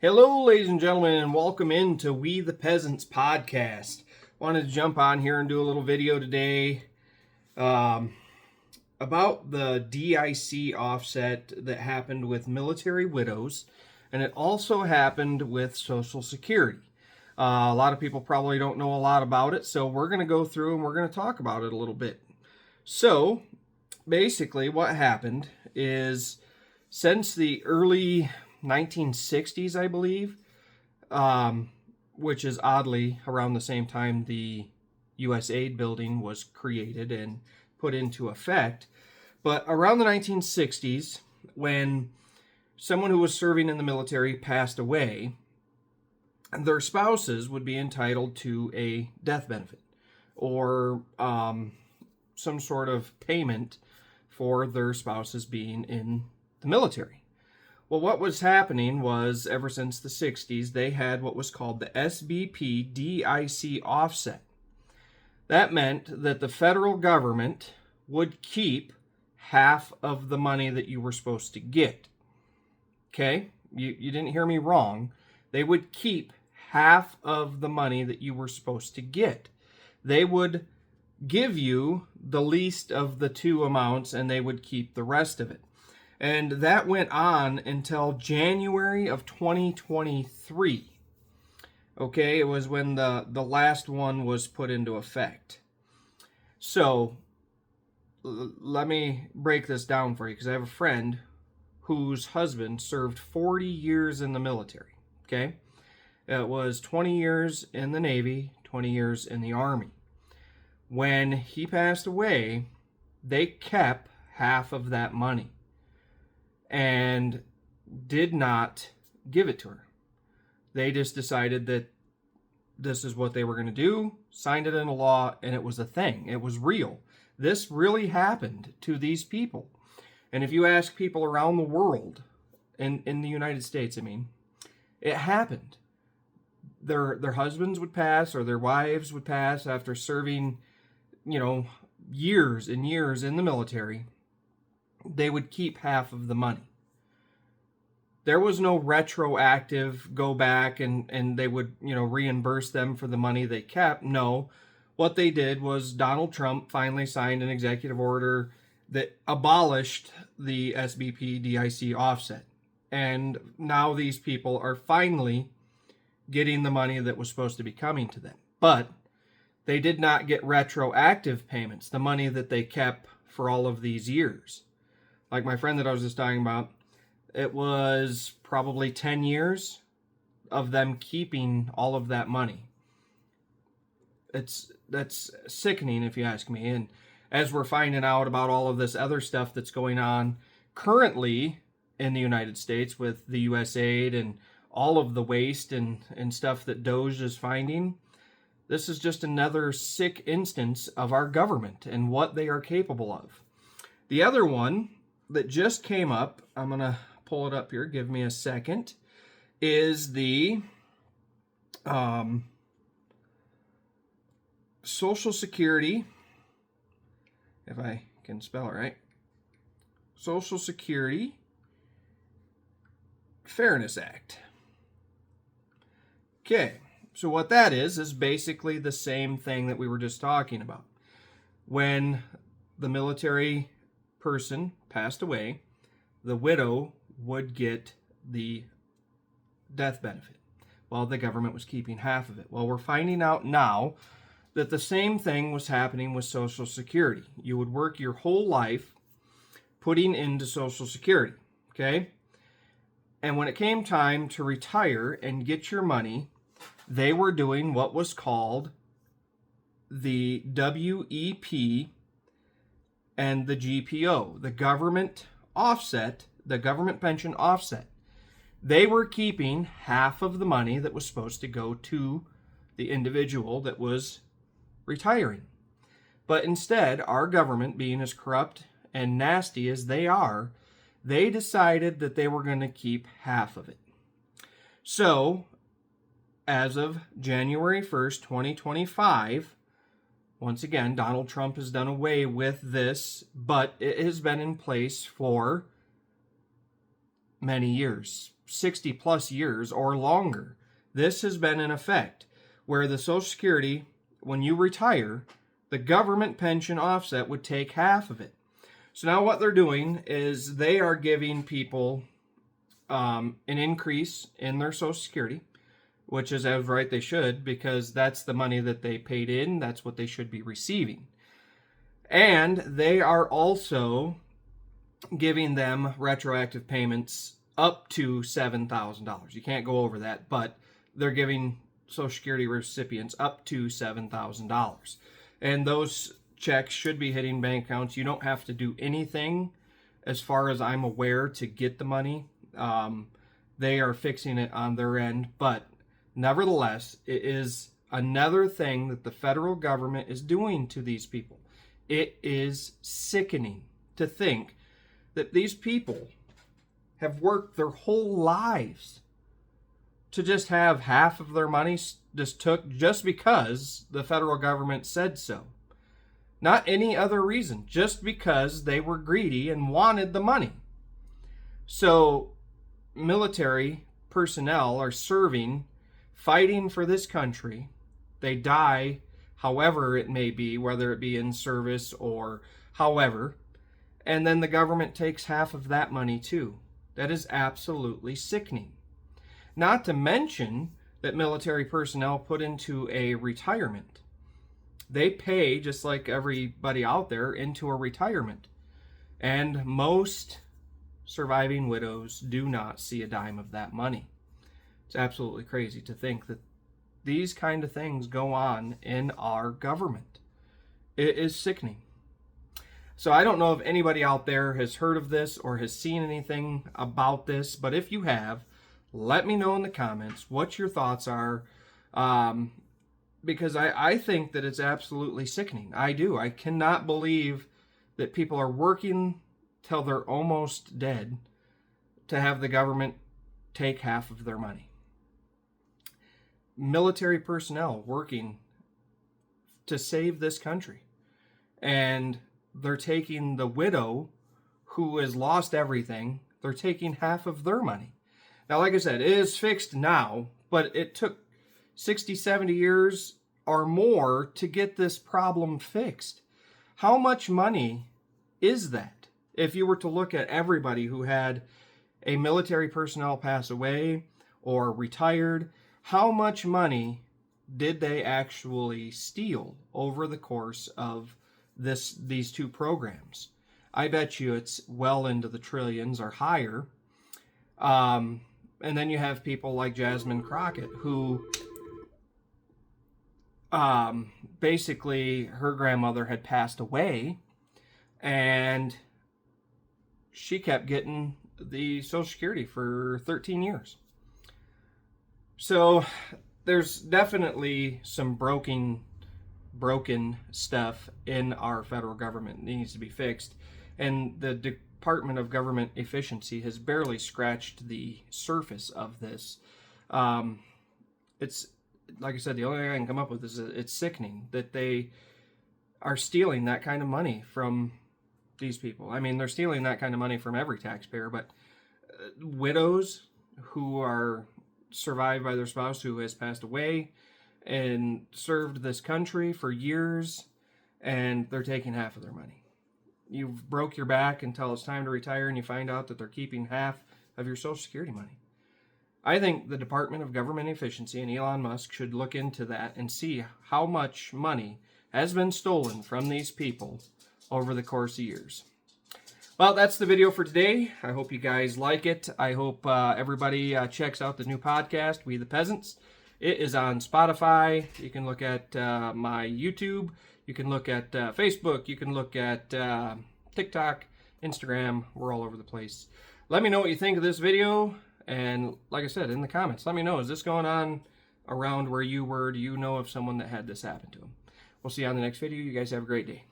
Hello, ladies and gentlemen, and welcome into We the Peasants podcast. Wanted to jump on here and do a little video today about the DIC offset that happened with military widows, and it also happened with Social Security. A lot of people probably don't know a lot about it, so we're going to go through and we're going to talk about it a little bit. So, basically, what happened is since the early 1960s, I believe, which is oddly around the same time the USAID building was created and put into effect. But around the 1960s, when someone who was serving in the military passed away, their spouses would be entitled to a death benefit or some sort of payment for their spouses being in the military. Well, what was happening was, ever since the 60s, they had what was called the SBP DIC offset. That meant that the federal government would keep half of the money that you were supposed to get. Okay? You didn't hear me wrong. They would keep half of the money that you were supposed to get. They would give you the least of the two amounts, and they would keep the rest of it. And that went on until January of 2023. Okay, it was when the last one was put into effect. So, let me break this down for you, because I have a friend whose husband served 40 years in the military. Okay, it was 20 years in the Navy, 20 years in the Army. When he passed away, they kept half of that money and did not give it to her. They just decided that this is what they were going to do, signed it into law, and it was a thing. It was real. This really happened to these people. And if you ask people around the world, in the United States, it happened. Their husbands would pass, or their wives would pass after serving, years and years in the military. They would keep half of the money. There was no retroactive go back and they would, reimburse them for the money they kept. No. What they did was Donald Trump finally signed an executive order that abolished the SBP DIC offset. And now these people are finally getting the money that was supposed to be coming to them. But they did not get retroactive payments, the money that they kept for all of these years. Like my friend that I was just talking about, it was probably 10 years of them keeping all of that money. That's sickening, if you ask me. And as we're finding out about all of this other stuff that's going on currently in the United States with the USAID and all of the waste and stuff that DOJ is finding, this is just another sick instance of our government and what they are capable of. The other one that just came up, I'm going to pull it up here, give me a second, is the Social Security, if I can spell it right, Social Security Fairness Act. Okay, so what that is basically the same thing that we were just talking about. When the military person passed away, the widow would get the death benefit while the government was keeping half of it. Well, we're finding out now that the same thing was happening with Social Security. You would work your whole life putting into Social Security, okay? And when it came time to retire and get your money, they were doing what was called the WEP and the GPO, the government offset, the government pension offset. They were keeping half of the money that was supposed to go to the individual that was retiring. But instead, our government, being as corrupt and nasty as they are, they decided that they were going to keep half of it. So, as of January 1st, 2025, once again, Donald Trump has done away with this, but it has been in place for many years, 60 plus years or longer. This has been in effect where the Social Security, when you retire, the government pension offset would take half of it. So now what they're doing is they are giving people an increase in their Social Security, which is as right they should, because that's the money that they paid in. That's what they should be receiving. And they are also giving them retroactive payments up to $7,000. You can't go over that, but they're giving Social Security recipients up to $7,000. And those checks should be hitting bank accounts. You don't have to do anything, as far as I'm aware, to get the money. They are fixing it on their end, but nevertheless, it is another thing that the federal government is doing to these people. It is sickening to think that these people have worked their whole lives to just have half of their money just took just because the federal government said so. Not any other reason, just because they were greedy and wanted the money. So military personnel are serving, fighting for this country. They die, however it may be, whether it be in service or however, and then the government takes half of that money too. That is absolutely sickening. Not to mention that military personnel put into a retirement. They pay, just like everybody out there, into a retirement. And most surviving widows do not see a dime of that money. It's absolutely crazy to think that these kind of things go on in our government. It is sickening. So I don't know if anybody out there has heard of this or has seen anything about this, but if you have, let me know in the comments what your thoughts are, because I think that it's absolutely sickening. I do. I cannot believe that people are working till they're almost dead to have the government take half of their money. Military personnel working to save this country, and they're taking the widow who has lost everything, they're taking half of their money. Now, like I said, it is fixed now, but it took 60, 70 years or more to get this problem fixed. How much money is that? If you were to look at everybody who had a military personnel pass away or retired, how much money did they actually steal over the course of these two programs? I bet you it's well into the trillions or higher. And then you have people like Jasmine Crockett, who basically her grandmother had passed away, and she kept getting the Social Security for 13 years. So there's definitely some broken stuff in our federal government that needs to be fixed, and the Department of Government Efficiency has barely scratched the surface of this. It's, like I said, the only thing I can come up with is it's sickening that they are stealing that kind of money from these people. I mean, they're stealing that kind of money from every taxpayer, but widows who are survived by their spouse who has passed away and served this country for years, and they're taking half of their money. You broke your back until it's time to retire, and you find out that they're keeping half of your Social Security money. I think the Department of Government Efficiency and Elon Musk should look into that and see how much money has been stolen from these people over the course of years. Well, that's the video for today. I hope you guys like it. I hope everybody checks out the new podcast, We the Peasants. It is on Spotify. You can look at my YouTube. You can look at Facebook. You can look at TikTok, Instagram. We're all over the place. Let me know what you think of this video. And like I said, in the comments, let me know, is this going on around where you were? Do you know of someone that had this happen to them? We'll see you on the next video. You guys have a great day.